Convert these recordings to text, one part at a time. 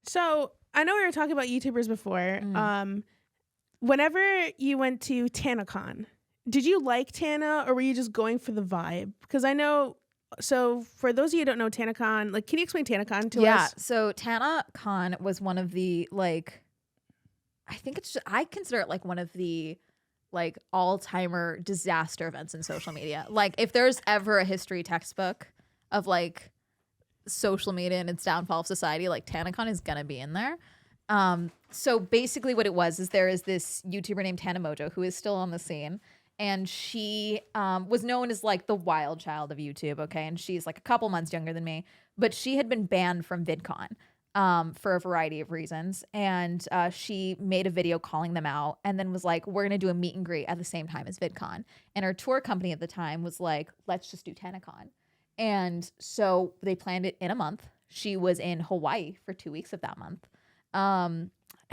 So I know we were talking about YouTubers before. Whenever you went to TanaCon, did you like Tana or were you just going for the vibe? Because I know. So for those of you who don't know TanaCon, like, can you explain TanaCon to us? Yeah. So TanaCon was one of the I consider it like one of the like all-timer disaster events in social media. Like if there's ever a history textbook of like social media and its downfall of society, like TanaCon is gonna be in there. So basically what it was is there is this YouTuber named Tana Mongeau who is still on the scene, and she was known as like the wild child of YouTube, okay? And she's like a couple months younger than me, but she had been banned from VidCon for a variety of reasons. And she made a video calling them out and then was like, we're going to do a meet and greet at the same time as VidCon. And her tour company at the time was like, let's just do TanaCon. And so they planned it in a month. She was in Hawaii for 2 weeks of that month.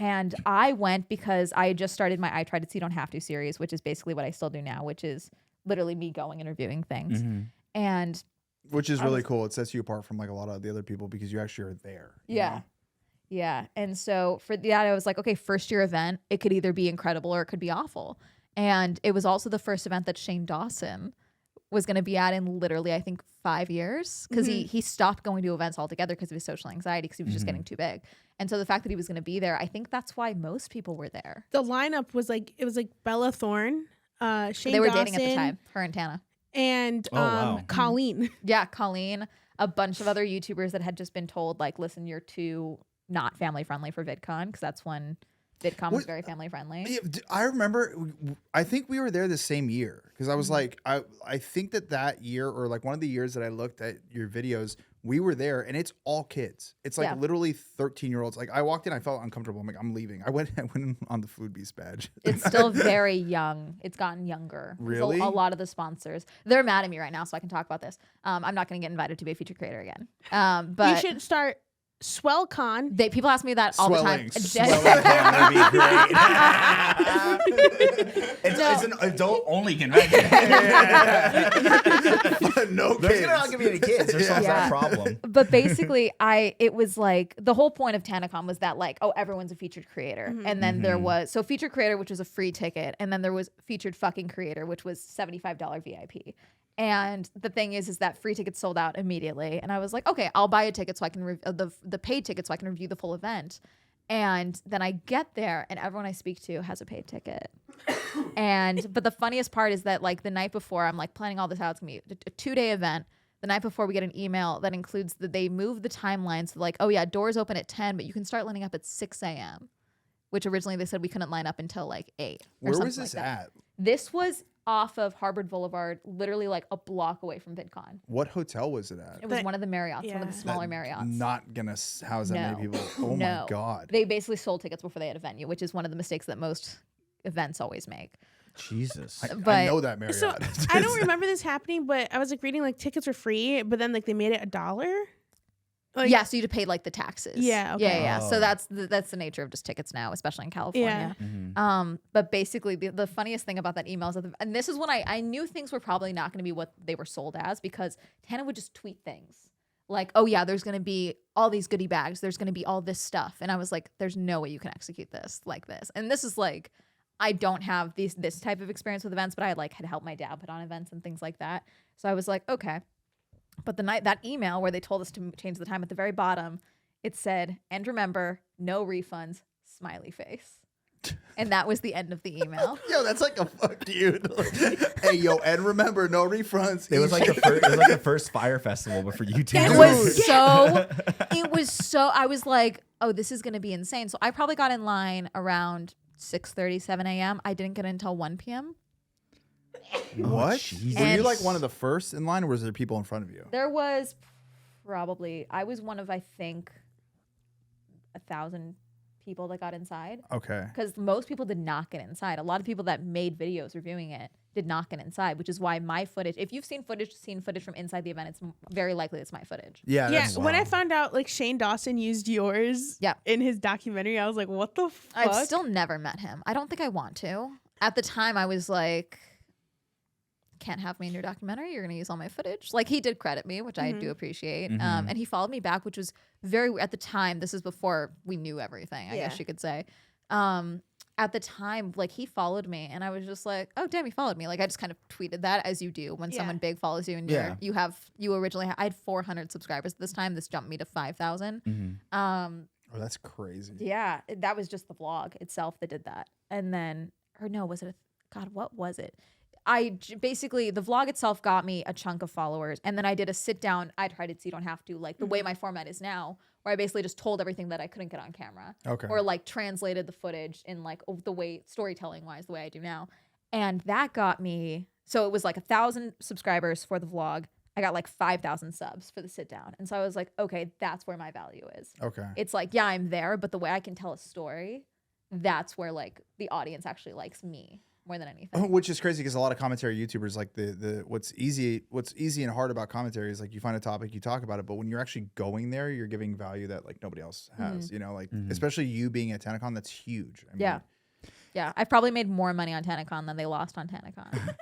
And I went because I had just started my I Tried It So You Don't Have To series, which is basically what I still do now, which is literally me going and reviewing things. And which is really cool. It sets you apart from like a lot of the other people because you actually are there. Yeah. Know? Yeah. And so for that, I was like, okay, first year event, it could either be incredible or it could be awful. And it was also the first event that Shane Dawson was going to be at in literally, I think, 5 years, because he stopped going to events altogether because of his social anxiety, because he was just getting too big. And so the fact that he was going to be there, I think that's why most people were there. The lineup was like, it was like Bella Thorne, Shane They were Dawson, dating at the time, her and Tana. And Colleen. Yeah, Colleen, a bunch of other YouTubers that had just been told, like, listen, you're too not family friendly for VidCon, because that's when VidCon was very family friendly. I remember, I think we were there the same year, because I was like, I think that year, or like one of the years that I looked at your videos, we were there, and it's all kids. It's like literally 13-year-olds. Like I walked in, I felt uncomfortable. I'm like, I'm leaving. I went in on the Food Beast badge. It's still very young. It's gotten younger. Really? A lot of the sponsors, they're mad at me right now, so I can talk about this. I'm not going to get invited to be a featured creator again. But you should start SwellCon. People ask me that all the time. SwellEntertainment would be great. It's an adult-only convention. No kids. There's not going to be any kids. There's that problem. But basically, it was like, the whole point of TanaCon was that like, oh, everyone's a featured creator. And then there was, so featured creator, which was a free ticket. And then there was featured fucking creator, which was $75 VIP. And the thing is that free tickets sold out immediately. And I was like, okay, I'll buy a ticket so I can the paid ticket so I can review the full event. And then I get there and everyone I speak to has a paid ticket. But the funniest part is that like the night before, I'm like planning all this out. It's gonna be a 2-day event. The night before, we get an email that includes that they moved the timeline. So like, oh yeah, doors open at 10, but you can start lining up at 6 a.m. Which originally they said we couldn't line up until like 8. Where was this at? This was off of Harvard Boulevard, literally like a block away from VidCon. What hotel was it at? It was one of the Marriotts, one of the smaller Marriotts. Not gonna house that many people. Oh my God. They basically sold tickets before they had a venue, which is one of the mistakes that most events always make. Jesus. I know that Marriott. So I don't remember this happening, but I was like reading like tickets were free, but then like they made it $1. Like, yeah, so you had to pay like the taxes. Yeah, okay. Yeah. So that's the nature of just tickets now, especially in California. Yeah. But basically, the funniest thing about that email is that, and this is when I knew things were probably not going to be what they were sold as, because Tana would just tweet things like, "Oh yeah, there's going to be all these goodie bags. There's going to be all this stuff," and I was like, "There's no way you can execute this like this." And this is like, I don't have this type of experience with events, but I had helped my dad put on events and things like that. So I was like, okay. But the night, that email where they told us to change the time, at the very bottom, it said, "And remember, no refunds, smiley face." And that was the end of the email. Yo, that's like a fuck you. Hey, yo, and remember, no refunds. It was like the first Fire Festival, but for YouTube. It was so, I was like, oh, this is going to be insane. So I probably got in line around 6:30, 7 a.m. I didn't get in until 1 p.m. What? Were you like one of the first in line, or was there people in front of you? There was probably, I was one of, I think, 1,000 people that got inside. Okay. Because most people did not get inside. A lot of people that made videos reviewing it did not get inside, which is why my footage, if you've seen footage from inside the event, it's very likely it's my footage. Yeah. When I found out like Shane Dawson used yours in his documentary, I was like, what the fuck? I've still never met him. I don't think I want to. At the time, I was like, can't have me in your documentary. You're going to use all my footage. Like, he did credit me, which I do appreciate. And he followed me back, which was very, at the time, this is before we knew everything, I guess you could say. At the time, like, he followed me and I was just like, oh, damn, he followed me. Like, I just kind of tweeted that, as you do when someone big follows you and you originally I had 400 subscribers at this time. This jumped me to 5,000. Oh, that's crazy. Yeah, that was just the vlog itself that did that. And then, or no, was it God, what was it? Basically, the vlog itself got me a chunk of followers. And then I did a sit down. I tried it so you don't have to, like the way my format is now, where I basically just told everything that I couldn't get on camera. Okay. Or like translated the footage in like the way, storytelling wise, the way I do now. And that got me, so it was like 1,000 subscribers for the vlog. I got like 5,000 subs for the sit down. And so I was like, okay, that's where my value is. Okay. It's like, yeah, I'm there, but the way I can tell a story, that's where like the audience actually likes me more than anything. Which is crazy because a lot of commentary YouTubers, like the what's easy and hard about commentary is like you find a topic, you talk about it, but when you're actually going there, you're giving value that like nobody else has. You know, like especially you being at TanaCon, that's huge. I mean, Yeah, I've probably made more money on TanaCon than they lost on TanaCon.